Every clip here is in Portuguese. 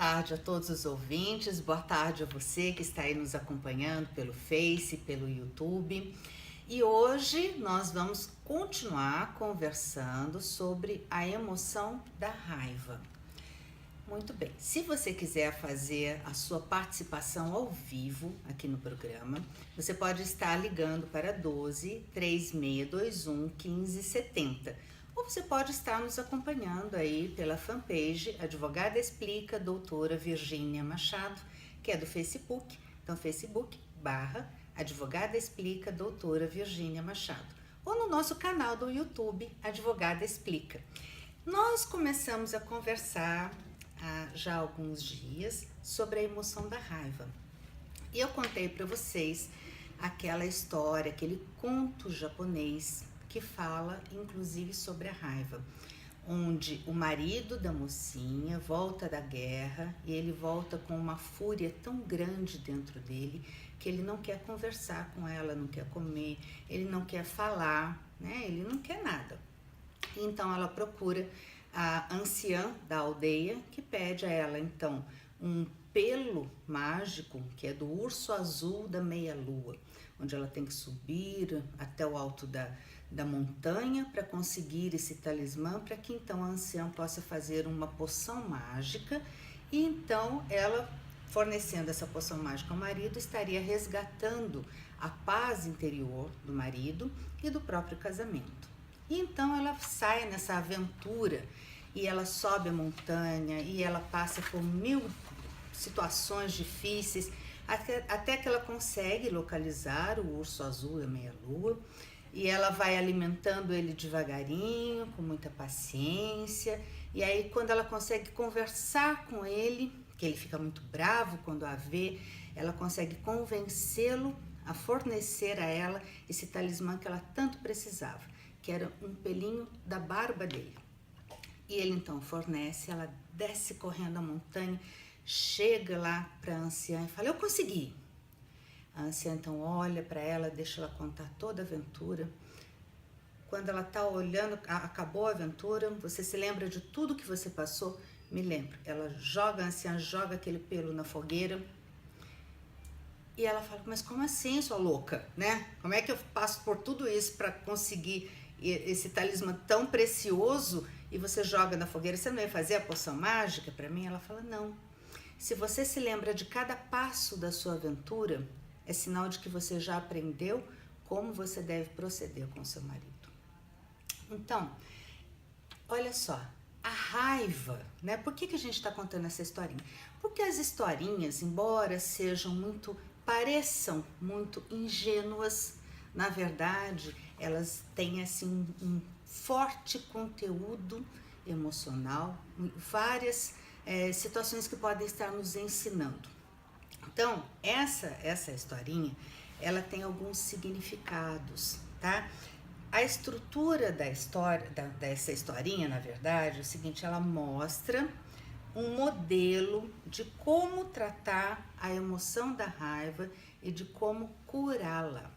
Tarde a todos os ouvintes, boa tarde a você que está aí nos acompanhando pelo Face, pelo YouTube. E hoje nós vamos continuar conversando sobre a emoção da raiva. Muito bem, se você quiser fazer a sua participação ao vivo aqui no programa, você pode estar ligando para 12 3621 1570. Ou você pode estar nos acompanhando aí pela fanpage Advogada Explica, doutora Virgínia Machado, que é do Facebook. Então, Facebook/Advogada Explica, doutora Virgínia Machado. Ou no nosso canal do YouTube, Advogada Explica. Nós começamos a conversar há já alguns dias sobre a emoção da raiva. E eu contei para vocês aquela história, aquele conto japonês que fala inclusive sobre a raiva, onde o marido da mocinha volta da guerra e ele volta com uma fúria tão grande dentro dele que ele não quer conversar com ela, não quer comer, ele não quer falar, né? Ele não quer nada. Então ela procura a anciã da aldeia, que pede a ela então um pelo mágico, que é do urso azul da meia-lua, onde ela tem que subir até o alto da montanha para conseguir esse talismã, para que então a anciã possa fazer uma poção mágica. E então ela, fornecendo essa poção mágica ao marido, estaria resgatando a paz interior do marido e do próprio casamento. E então ela sai nessa aventura e ela sobe a montanha e ela passa por 1000 situações difíceis até que ela consegue localizar o urso azul da meia-lua e ela vai alimentando ele devagarinho, com muita paciência. E aí quando ela consegue conversar com ele, que ele fica muito bravo quando a vê, ela consegue convencê-lo a fornecer a ela esse talismã que ela tanto precisava, que era um pelinho da barba dele. E ele então fornece, ela desce correndo a montanha, chega lá para a anciã e fala: eu consegui. A anciã então olha para ela, deixa ela contar toda a aventura. Quando ela está olhando, acabou a aventura, você se lembra de tudo que você passou? Me lembro. Ela joga, a anciã joga aquele pelo na fogueira. E ela fala: mas como assim, sua louca, né? Como é que eu passo por tudo isso para conseguir esse talismã tão precioso e você joga na fogueira? Você não ia fazer a poção mágica para mim? Ela fala: não. Se você se lembra de cada passo da sua aventura, é sinal de que você já aprendeu como você deve proceder com seu marido. Então, olha só, a raiva, né? Por que a gente está contando essa historinha? Porque as historinhas, embora pareçam muito ingênuas, na verdade, elas têm assim um forte conteúdo emocional, várias situações que podem estar nos ensinando. Então, essa historinha, ela tem alguns significados, tá? A estrutura da história, dessa historinha, na verdade, é o seguinte: ela mostra um modelo de como tratar a emoção da raiva e de como curá-la.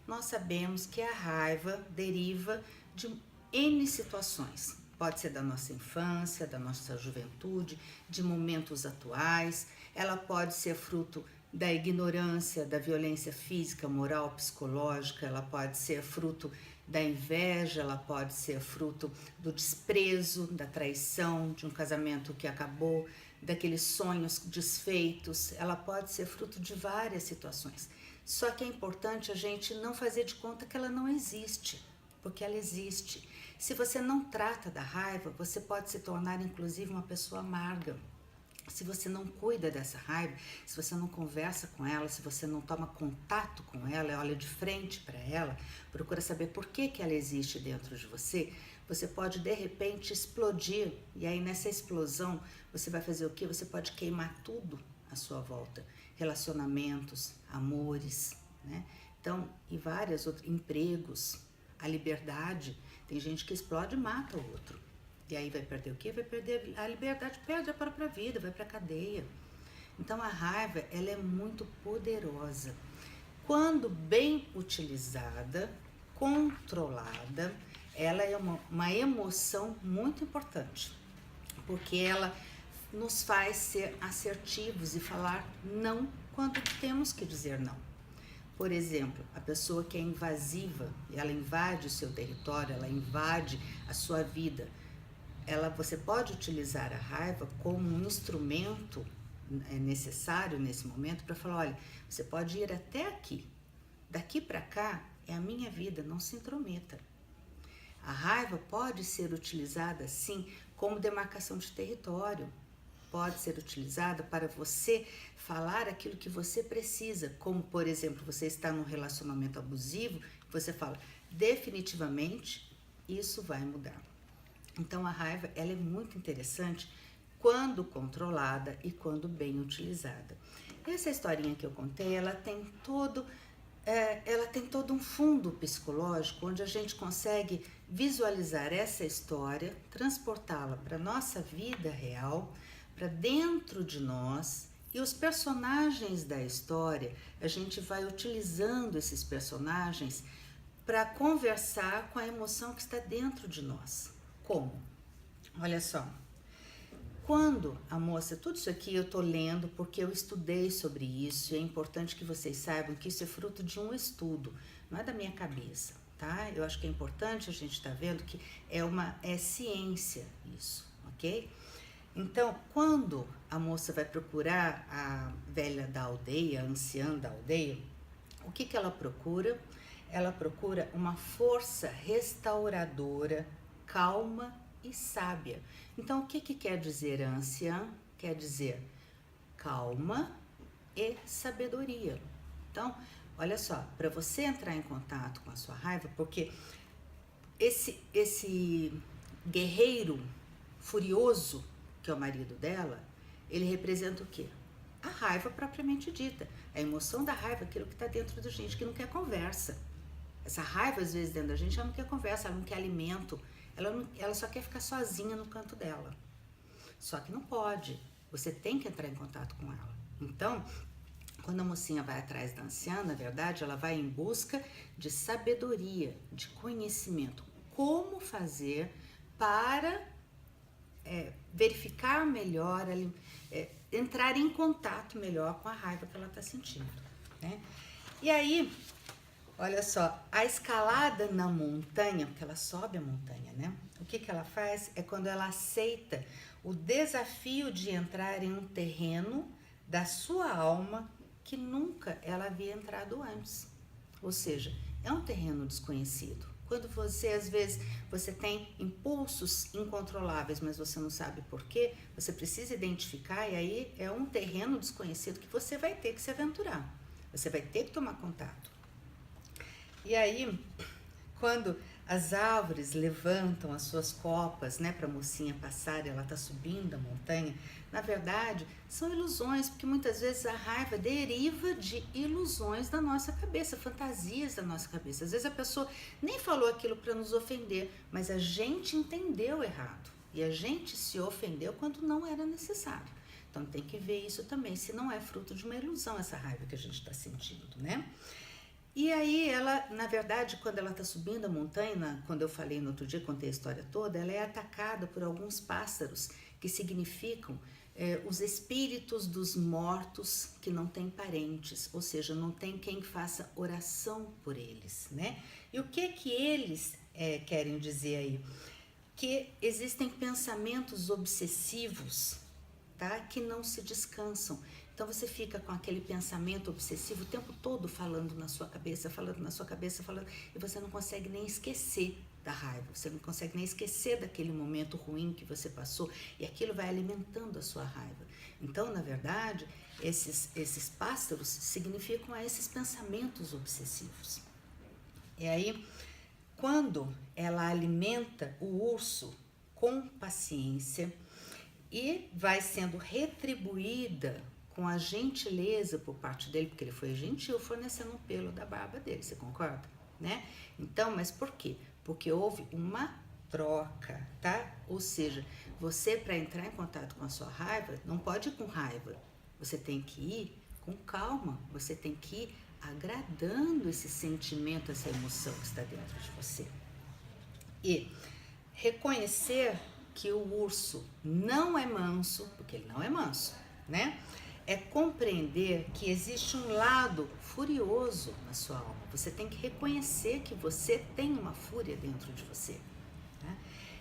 Nós sabemos que a raiva deriva de N situações. Pode ser da nossa infância, da nossa juventude, de momentos atuais. Ela pode ser fruto da ignorância, da violência física, moral, psicológica. Ela pode ser fruto da inveja, ela pode ser fruto do desprezo, da traição, de um casamento que acabou, daqueles sonhos desfeitos. Ela pode ser fruto de várias situações. Só que é importante a gente não fazer de conta que ela não existe, porque ela existe. Se você não trata da raiva, você pode se tornar inclusive uma pessoa amarga. Se você não cuida dessa raiva, se você não conversa com ela, se você não toma contato com ela, olha de frente para ela, procura saber por que ela existe dentro de você, você pode de repente explodir. E aí nessa explosão você vai fazer o quê? Você pode queimar tudo à sua volta. Relacionamentos, amores, né? Então, e vários outros empregos, a liberdade. Tem gente que explode e mata o outro. E aí vai perder o quê? Vai perder a liberdade, perde a própria vida, vai para a cadeia. Então a raiva, ela é muito poderosa. Quando bem utilizada, controlada, ela é uma emoção muito importante, porque ela nos faz ser assertivos e falar não quando temos que dizer não. Por exemplo, a pessoa que é invasiva, ela invade o seu território, ela invade a sua vida. Você pode utilizar a raiva como um instrumento necessário nesse momento para falar, olha, você pode ir até aqui, daqui para cá é a minha vida, não se intrometa. A raiva pode ser utilizada, sim, como demarcação de território. Pode ser utilizada para você falar aquilo que você precisa, como, por exemplo, você está num relacionamento abusivo, você fala, definitivamente, isso vai mudar. Então, a raiva, ela é muito interessante quando controlada e quando bem utilizada. Essa historinha que eu contei, ela tem todo um fundo psicológico, onde a gente consegue visualizar essa história, transportá-la para a nossa vida real, para dentro de nós, e os personagens da história, a gente vai utilizando esses personagens para conversar com a emoção que está dentro de nós. Como? Olha só, quando a moça, tudo isso aqui eu estou lendo porque eu estudei sobre isso, e é importante que vocês saibam que isso é fruto de um estudo, não é da minha cabeça, tá? Eu acho que é importante a gente estar vendo que é ciência isso, ok? Então, quando a moça vai procurar a velha da aldeia, a anciã da aldeia, o que ela procura? Ela procura uma força restauradora, calma e sábia. Então, o que quer dizer a anciã? Quer dizer calma e sabedoria. Então, olha só, para você entrar em contato com a sua raiva, porque esse guerreiro furioso, que é o marido dela, ele representa o quê? A raiva propriamente dita. A emoção da raiva, aquilo que está dentro da gente, que não quer conversa. Essa raiva, às vezes, dentro da gente, ela não quer conversa, ela não quer alimento, ela só quer ficar sozinha no canto dela. Só que não pode, você tem que entrar em contato com ela. Então, quando a mocinha vai atrás da anciã, na verdade, ela vai em busca de sabedoria, de conhecimento. Como fazer para verificar melhor, entrar em contato melhor com a raiva que ela está sentindo, né? E aí, olha só, a escalada na montanha, porque ela sobe a montanha, né? O que ela faz é quando ela aceita o desafio de entrar em um terreno da sua alma que nunca ela havia entrado antes. Ou seja, é um terreno desconhecido. Quando você, às vezes, você tem impulsos incontroláveis, mas você não sabe por quê, você precisa identificar, e aí é um terreno desconhecido que você vai ter que se aventurar. Você vai ter que tomar contato. E aí, quando as árvores levantam as suas copas, né, para a mocinha passar, e ela está subindo a montanha, na verdade, são ilusões, porque muitas vezes a raiva deriva de ilusões da nossa cabeça, fantasias da nossa cabeça. Às vezes a pessoa nem falou aquilo para nos ofender, mas a gente entendeu errado, e a gente se ofendeu quando não era necessário. Então tem que ver isso também, se não é fruto de uma ilusão essa raiva que a gente está sentindo, né? E aí ela, na verdade, quando ela está subindo a montanha, quando eu falei no outro dia, contei a história toda, ela é atacada por alguns pássaros que significam os espíritos dos mortos que não têm parentes, ou seja, não tem quem faça oração por eles, né? E o que eles querem dizer aí? Que existem pensamentos obsessivos, tá? Que não se descansam. Então você fica com aquele pensamento obsessivo o tempo todo falando na sua cabeça, e você não consegue nem esquecer da raiva, você não consegue nem esquecer daquele momento ruim que você passou, e aquilo vai alimentando a sua raiva. Então, na verdade, esses pássaros significam esses pensamentos obsessivos. E aí, quando ela alimenta o urso com paciência e vai sendo retribuída com a gentileza por parte dele, porque ele foi gentil fornecendo um pelo da barba dele, você concorda? Né? Então, mas por quê? Porque houve uma troca, tá? Ou seja, você, para entrar em contato com a sua raiva, não pode ir com raiva, você tem que ir com calma, você tem que ir agradando esse sentimento, essa emoção que está dentro de você. E reconhecer que o urso não é manso, porque ele não é manso, né? É compreender que existe um lado furioso na sua alma. Você tem que reconhecer que você tem uma fúria dentro de você, né?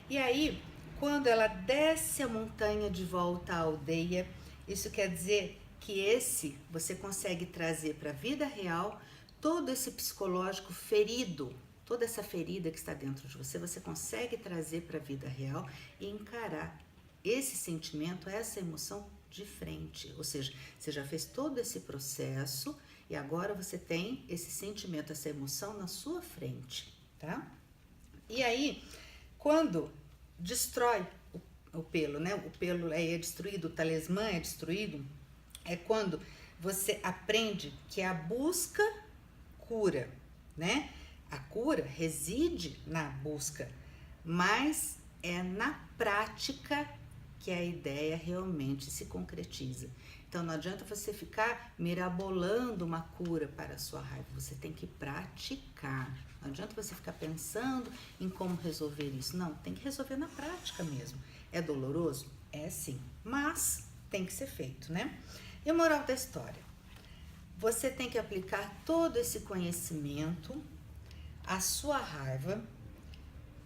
E aí, quando ela desce a montanha de volta à aldeia, isso quer dizer que você consegue trazer para a vida real todo esse psicológico ferido, toda essa ferida que está dentro de você, você consegue trazer para a vida real e encarar esse sentimento, essa emoção de frente. Ou seja, você já fez todo esse processo e agora você tem esse sentimento, essa emoção na sua frente, tá? E aí, quando destrói o pelo, né? O pelo é destruído, o talismã é destruído, é quando você aprende que a busca cura, né? A cura reside na busca, mas é na prática que a ideia realmente se concretiza. Então não adianta você ficar mirabolando uma cura para a sua raiva, você tem que praticar. Não adianta você ficar pensando em como resolver isso. Não, tem que resolver na prática mesmo. É doloroso? É sim, mas tem que ser feito, né? E a moral da história? Você tem que aplicar todo esse conhecimento à sua raiva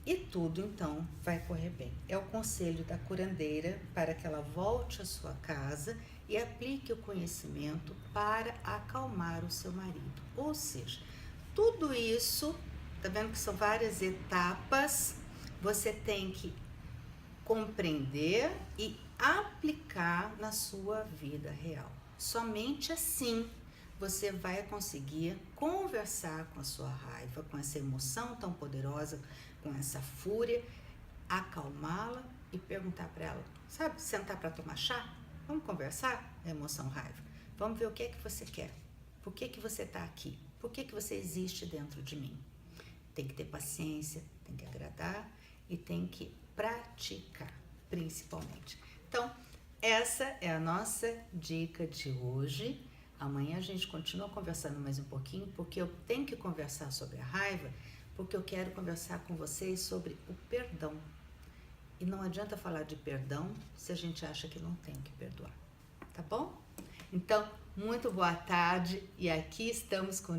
e tudo então vai correr bem. É o conselho da curandeira para que ela volte à sua casa e aplique o conhecimento para acalmar o seu marido. Ou seja, tudo isso, tá vendo que são várias etapas, você tem que compreender e aplicar na sua vida real. Somente assim você vai conseguir conversar com a sua raiva, com essa emoção tão poderosa, com essa fúria, acalmá-la e perguntar para ela, sabe, sentar para tomar chá? Vamos conversar? Emoção, raiva. Vamos ver o que é que você quer. Por que que você está aqui? Por que que você existe dentro de mim? Tem que ter paciência, tem que agradar e tem que praticar, principalmente. Então, essa é a nossa dica de hoje. Amanhã a gente continua conversando mais um pouquinho, porque eu tenho que conversar sobre a raiva, porque eu quero conversar com vocês sobre o perdão. E não adianta falar de perdão se a gente acha que não tem que perdoar, tá bom? Então, muito boa tarde e aqui estamos com